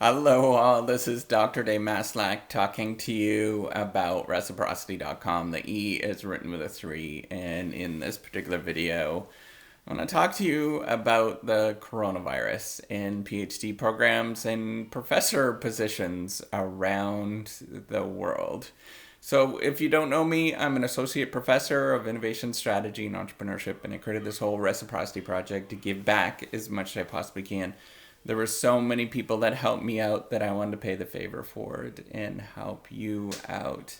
Hello, all. This is Dr. Dave Maslach talking to you about reciprocity.com. The E is written with a 3. And in this particular video, I want to talk to you about the coronavirus in PhD programs and professor positions around the world. So, if you don't know me, I'm an associate professor of innovation strategy and entrepreneurship, and I created this whole reciprocity project to give back as much as I possibly can. There were so many people that helped me out that I wanted to pay the favor forward and help you out.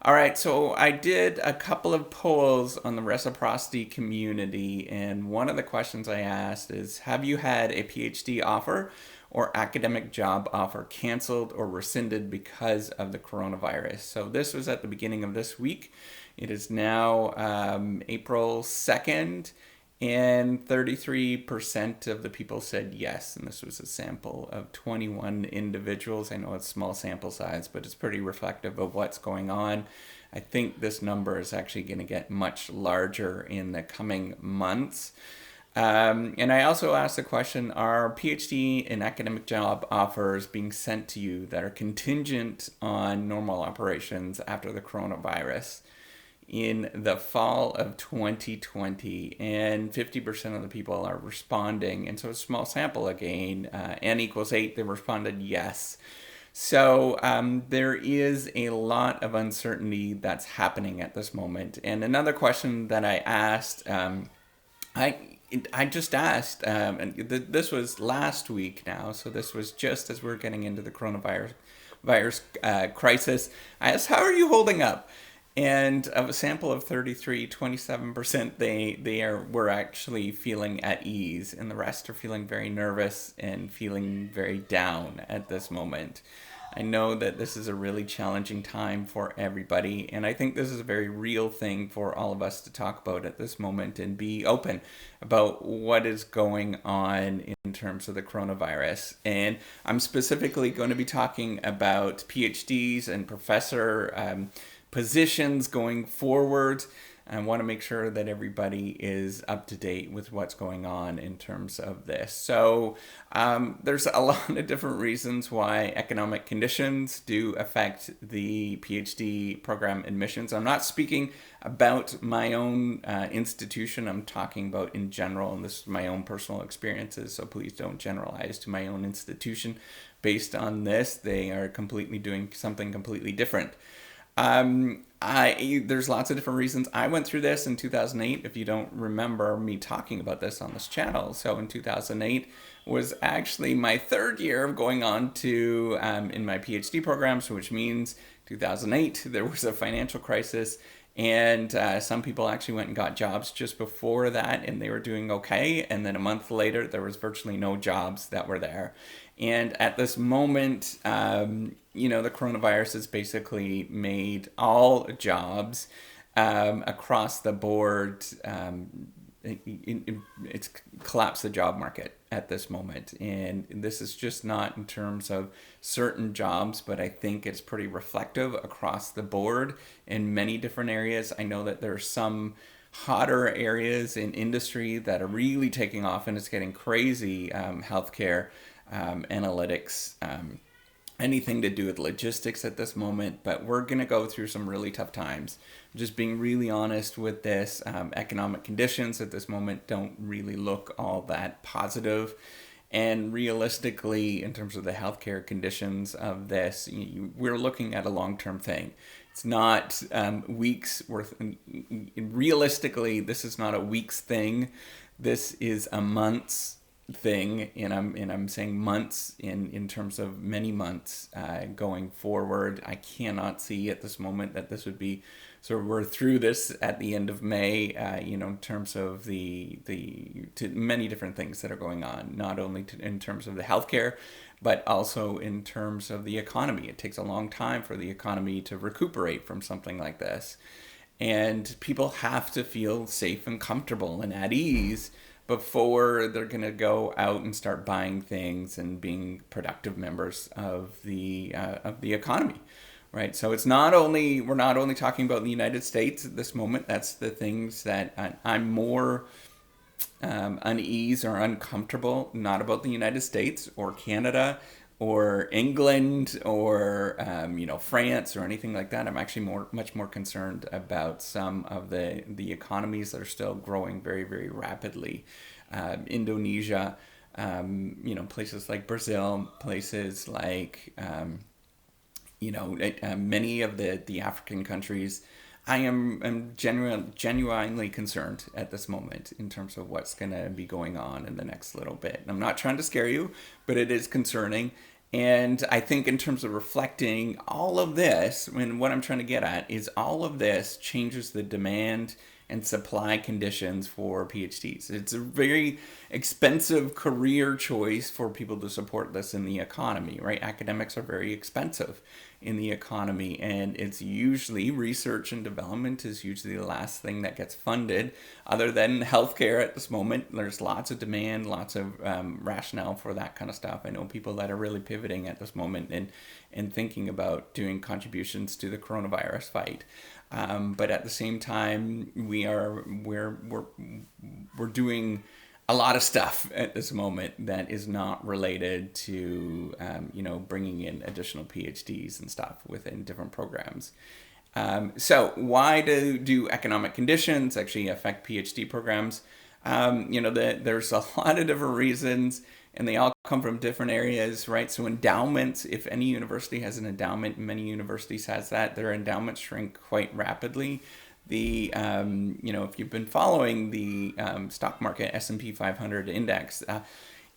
All right, so I did a couple of polls on the reciprocity community, and one of the questions I asked is, have you had a PhD offer or academic job offer canceled or rescinded because of the coronavirus? So this was at the beginning of this week. It is now April 2nd, and 33% of the people said yes. And this was a sample of 21 individuals. I know it's small sample size, but it's pretty reflective of what's going on. I think this number is actually going to get much larger in the coming months. And I also asked the question, are PhD and academic job offers being sent to you that are contingent on normal operations after the coronavirus in the fall of 2020? And 50% of the people are responding. And so it's a small sample again, n equals 8, they responded yes. So there is a lot of uncertainty that's happening at this moment. And another question that I asked, I just asked, and this was last week now, so this was just as we're getting into the coronavirus crisis. I asked, how are you holding up? And of a sample of 33, 27% were actually feeling at ease, and the rest are feeling very nervous and feeling very down at this moment. I know that this is a really challenging time for everybody, and I think this is a very real thing for all of us to talk about at this moment and be open about what is going on in terms of the coronavirus. And I'm specifically going to be talking about PhDs and professor positions going forward. I want to make sure that everybody is up to date with what's going on in terms of this. So there's a lot of different reasons why economic conditions do affect the PhD program admissions. I'm not speaking about my own institution. I'm talking about in general, and this is my own personal experiences, so please don't generalize to my own institution based on this. They are completely doing something completely different. There's lots of different reasons. I went through this in 2008, if you don't remember me talking about this on this channel. So in 2008 was actually my third year of going on to in my PhD program, so which means 2008 there was a financial crisis, and some people actually went and got jobs just before that, and they were doing okay. And then a month later, there was virtually no jobs that were there. And at this moment, the coronavirus has basically made all jobs across the board. It's collapsed the job market at this moment. And this is just not in terms of certain jobs, but I think it's pretty reflective across the board in many different areas. I know that there's some hotter areas in industry that are really taking off, and it's getting crazy. Healthcare, analytics, anything to do with logistics at this moment, but we're going to go through some really tough times. Just being really honest with this, economic conditions at this moment don't really look all that positive. And realistically, in terms of the healthcare conditions of this, we're looking at a long-term thing. It's not weeks worth. Realistically, this is not a weeks thing. This is a months thing, and I'm saying months in terms of many months going forward. I cannot see at this moment that this would be, so we're through this at the end of May, in terms of the many different things that are going on, not only in terms of the healthcare, but also in terms of the economy. It takes a long time for the economy to recuperate from something like this. And people have to feel safe and comfortable and at ease before they're going to go out and start buying things and being productive members of the economy, right? So we're not only talking about the United States at this moment. That's the things that I'm more unease or uncomfortable, not about the United States or Canada or England or France or anything like that. I'm actually much more concerned about some of the economies that are still growing very, very rapidly. Indonesia, places like Brazil, places like many of the African countries. I am genuinely concerned at this moment in terms of what's going to be going on in the next little bit. I'm not trying to scare you, but it is concerning. And I think in terms of reflecting all of this, and what I'm trying to get at is all of this changes the demand and supply conditions for PhDs. It's a very expensive career choice for people to support this in the economy, right? Academics are very expensive in the economy, and it's usually research and development is usually the last thing that gets funded, other than healthcare at this moment. There's lots of demand, lots of rationale for that kind of stuff. I know people that are really pivoting at this moment and thinking about doing contributions to the coronavirus fight. But at the same time, we're doing a lot of stuff at this moment that is not related to bringing in additional PhDs and stuff within different programs. So why do economic conditions actually affect PhD programs? There's a lot of different reasons, and they all come from different areas, right? So endowments, if any university has an endowment, many universities has that, their endowments shrink quite rapidly. If you've been following the stock market S&P 500 index,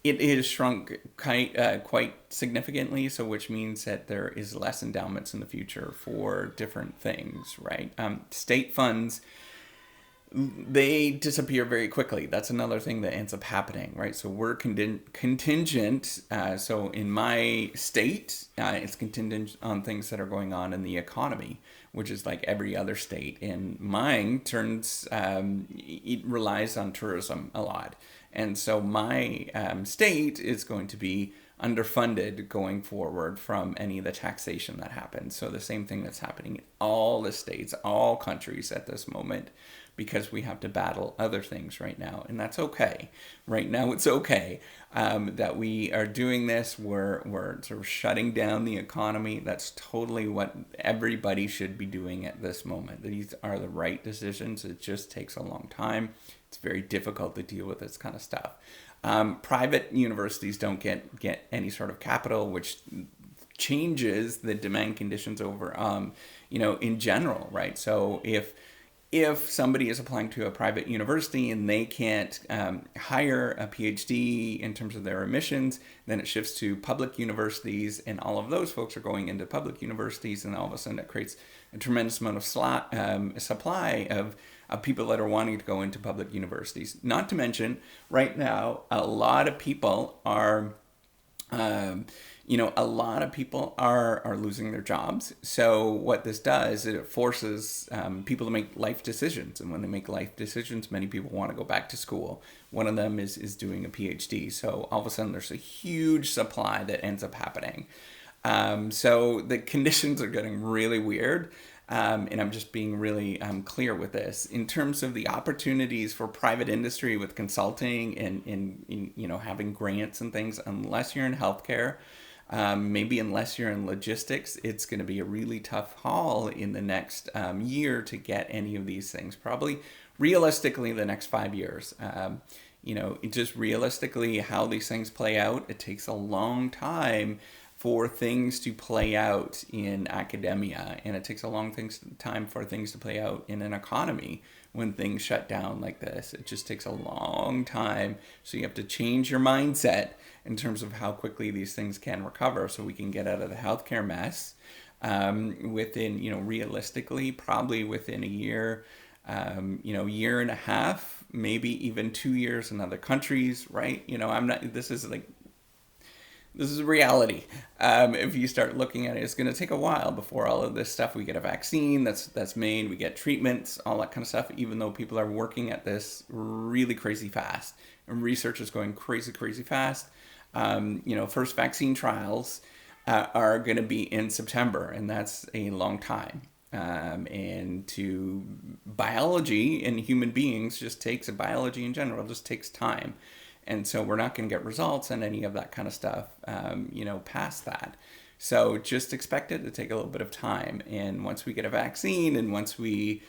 it is shrunk quite significantly, so which means that there is less endowments in the future for different things, right? State funds, they disappear very quickly. That's another thing that ends up happening, right? So we're contingent. So in my state, it's contingent on things that are going on in the economy, which is like every other state. And mine it relies on tourism a lot. And so my state is going to be underfunded going forward from any of the taxation that happens. So the same thing that's happening in all the states, all countries at this moment, because we have to battle other things right now. And that's okay. Right now it's okay that we are doing this. We're sort of shutting down the economy. That's totally what everybody should be doing at this moment. These are the right decisions. It just takes a long time. It's very difficult to deal with this kind of stuff. Private universities don't get any sort of capital, which changes the demand conditions over, in general, right? So if somebody is applying to a private university and they can't hire a PhD in terms of their admissions, then it shifts to public universities, and all of those folks are going into public universities, and all of a sudden it creates a tremendous amount of supply of people that are wanting to go into public universities. Not to mention, right now, a lot of people are losing their jobs. So what this does is it forces people to make life decisions. And when they make life decisions, many people want to go back to school. One of them is doing a PhD. So all of a sudden there's a huge supply that ends up happening. So the conditions are getting really weird. And I'm just being really clear with this. In terms of the opportunities for private industry with consulting and having grants and things, unless you're in healthcare, maybe unless you're in logistics, it's going to be a really tough haul in the next year to get any of these things. Probably realistically the next 5 years. Just realistically how these things play out, it takes a long time for things to play out in academia, and it takes a long time for things to play out in an economy when things shut down like this. It just takes a long time, so you have to change your mindset in terms of how quickly these things can recover so we can get out of the healthcare mess within, realistically, probably within a year, year and a half, maybe even 2 years in other countries, right? This is reality. If you start looking at it, it's going to take a while before all of this stuff, we get a vaccine that's made, we get treatments, all that kind of stuff, even though people are working at this really crazy fast. And research is going crazy, crazy fast. First vaccine trials are going to be in September, and that's a long time. And biology in human beings biology in general just takes time. And so we're not going to get results and any of that kind of stuff, past that. So just expect it to take a little bit of time. And once we get a vaccine and once we,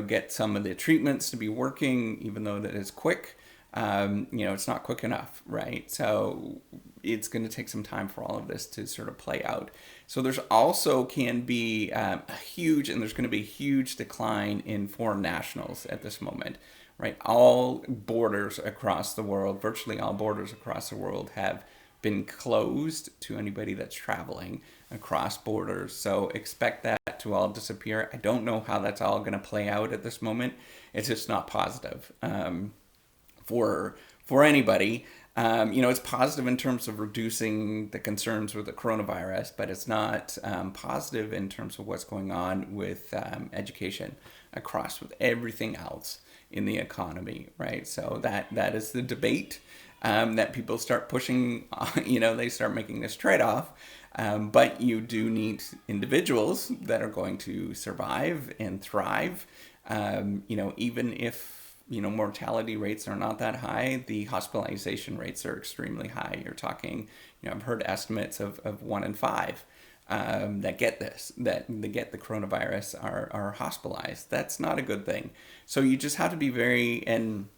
get some of the treatments to be working, even though that is quick, it's not quick enough, right? So it's going to take some time for all of this to sort of play out. So there's also can be there's going to be a huge decline in foreign nationals at this moment, right? All borders across the world, virtually all borders across the world have been closed to anybody that's traveling across borders. So expect that to all disappear. I don't know how that's all going to play out at this moment. It's just not positive. For anybody. It's positive in terms of reducing the concerns with the coronavirus, but it's not positive in terms of what's going on with education across with everything else in the economy, right? So that is the debate that people start pushing. They start making this trade-off. But you do need individuals that are going to survive and thrive. Even if mortality rates are not that high, the hospitalization rates are extremely high. You're talking, I've heard estimates of 1 in 5 that get the coronavirus are hospitalized. That's not a good thing. So you just have to be and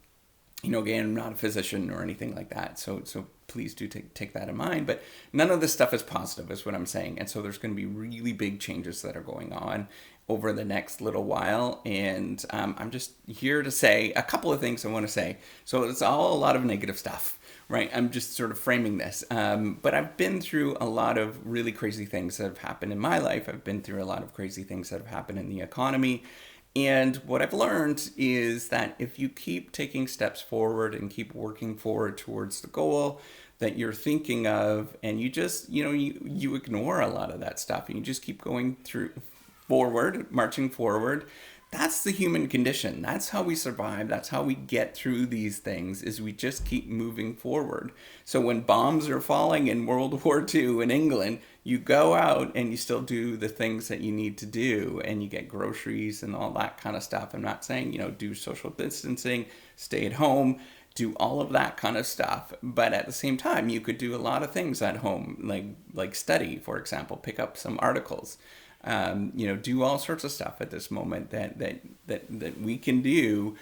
again, I'm not a physician or anything like that. So please do take that in mind. But none of this stuff is positive, is what I'm saying. And so there's going to be really big changes that are going on over the next little while. And I'm just here to say a couple of things I want to say. So it's all a lot of negative stuff, right? I'm just sort of framing this. But I've been through a lot of really crazy things that have happened in my life. I've been through a lot of crazy things that have happened in the economy. And what I've learned is that if you keep taking steps forward and keep working forward towards the goal that you're thinking of, and you just, you ignore a lot of that stuff and you just keep going marching forward, that's the human condition. That's how we survive. That's how we get through these things, is we just keep moving forward. So when bombs are falling in World War II in England, you go out and you still do the things that you need to do, and you get groceries and all that kind of stuff. I'm not saying, do social distancing, stay at home, do all of that kind of stuff. But at the same time, you could do a lot of things at home, like study, for example, pick up some articles. Do all sorts of stuff at this moment that we can do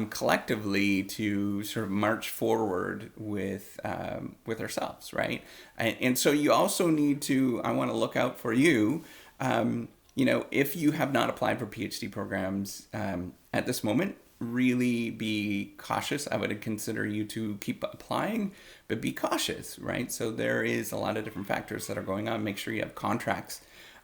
collectively to sort of march forward with ourselves, right? And so you also need to, I want to look out for you. If you have not applied for PhD programs at this moment, really be cautious. I would consider you to keep applying, but be cautious, right? So there is a lot of different factors that are going on. Make sure you have contracts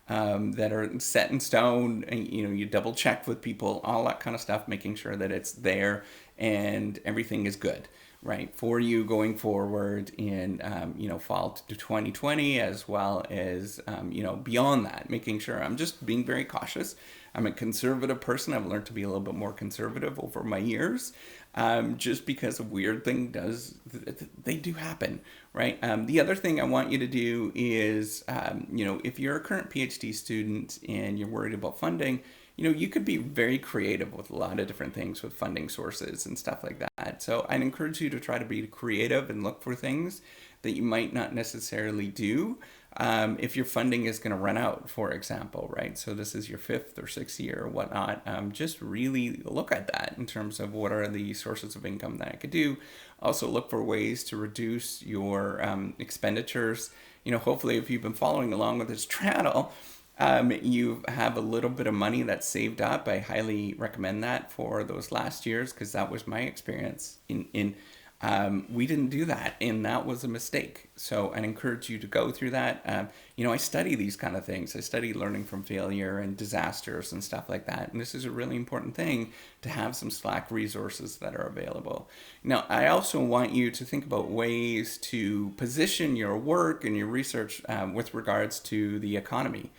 that are set in stone, and you double check with people, all that kind of stuff, making sure that it's there and everything is good, right, for you going forward in fall to 2020, as well as beyond that. Making sure, I'm just being very cautious. I'm a conservative person. I've learned to be a little bit more conservative over my years, just because a weird thing they do happen, right? The other thing I want you to do is, if you're a current PhD student and you're worried about funding, you could be very creative with a lot of different things with funding sources and stuff like that. So I'd encourage you to try to be creative and look for things that you might not necessarily do if your funding is going to run out, for example, right? So this is your 5th or 6th year or whatnot. Just really look at that in terms of what are the sources of income that I could do. Also look for ways to reduce your expenditures. Hopefully if you've been following along with this channel, you have a little bit of money that's saved up. I highly recommend that for those last years, because that was my experience we didn't do that, and that was a mistake. So I'd encourage you to go through that. I study these kind of things. I study learning from failure and disasters and stuff like that. And this is a really important thing, to have some Slack resources that are available. Now, I also want you to think about ways to position your work and your research with regards to the economy.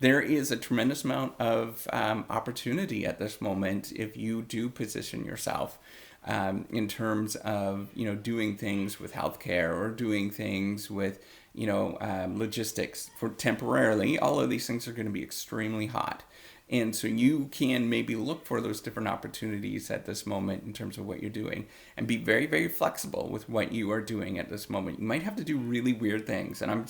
There is a tremendous amount of opportunity at this moment if you do position yourself in terms of doing things with healthcare, or doing things with logistics for temporarily. All of these things are going to be extremely hot. And so you can maybe look for those different opportunities at this moment in terms of what you're doing and be very, very flexible with what you are doing at this moment. You might have to do really weird things. And I'm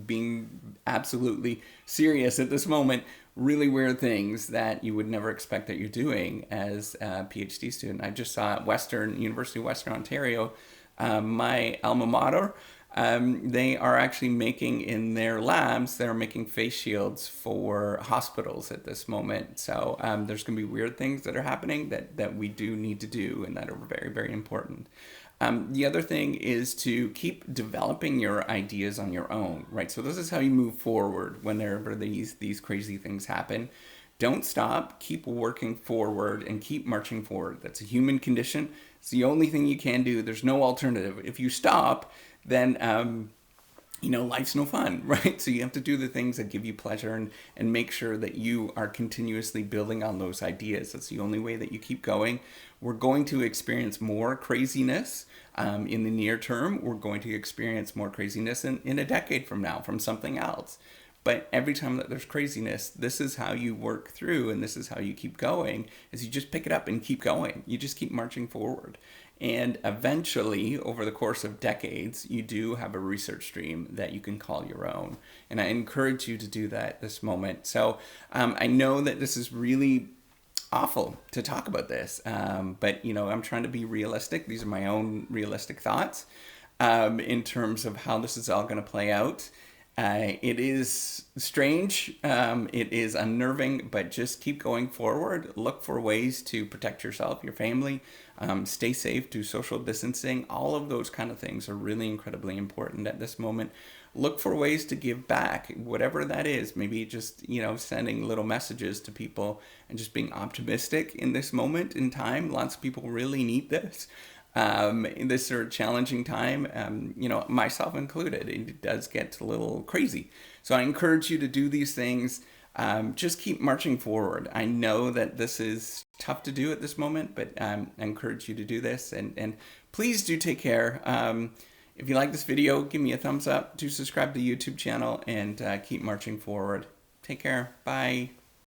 being absolutely serious at this moment, really weird things that you would never expect that you're doing as a PhD student. I just saw at University of Western Ontario, my alma mater, they are actually making in their labs, they're making face shields for hospitals at this moment. So there's going to be weird things that are happening that we do need to do and that are very, very important. The other thing is to keep developing your ideas on your own, right? So this is how you move forward whenever these crazy things happen. Don't stop, keep working forward and keep marching forward. That's a human condition. It's the only thing you can do. There's no alternative. If you stop, then life's no fun, right? So you have to do the things that give you pleasure and make sure that you are continuously building on those ideas. That's the only way that you keep going. We're going to experience more craziness in the near term. We're going to experience more craziness in a decade from now from something else. But every time that there's craziness, this is how you work through and this is how you keep going, is you just pick it up and keep going. You just keep marching forward. And eventually, over the course of decades, you do have a research stream that you can call your own. And I encourage you to do that at this moment. So I know that this is really awful to talk about this, but I'm trying to be realistic. These are my own realistic thoughts in terms of how this is all going to play out. It is strange, it is unnerving, but just keep going forward. Look for ways to protect yourself, your family, stay safe, do social distancing. All of those kind of things are really incredibly important at this moment. Look for ways to give back, whatever that is. Maybe just, sending little messages to people and just being optimistic in this moment in time. Lots of people really need this. In this sort of challenging time, myself included, it does get a little crazy. So I encourage you to do these things. Just keep marching forward. I know that this is tough to do at this moment, but I encourage you to do this. And please do take care. If you like this video, give me a thumbs up. Do subscribe to the YouTube channel and keep marching forward. Take care. Bye.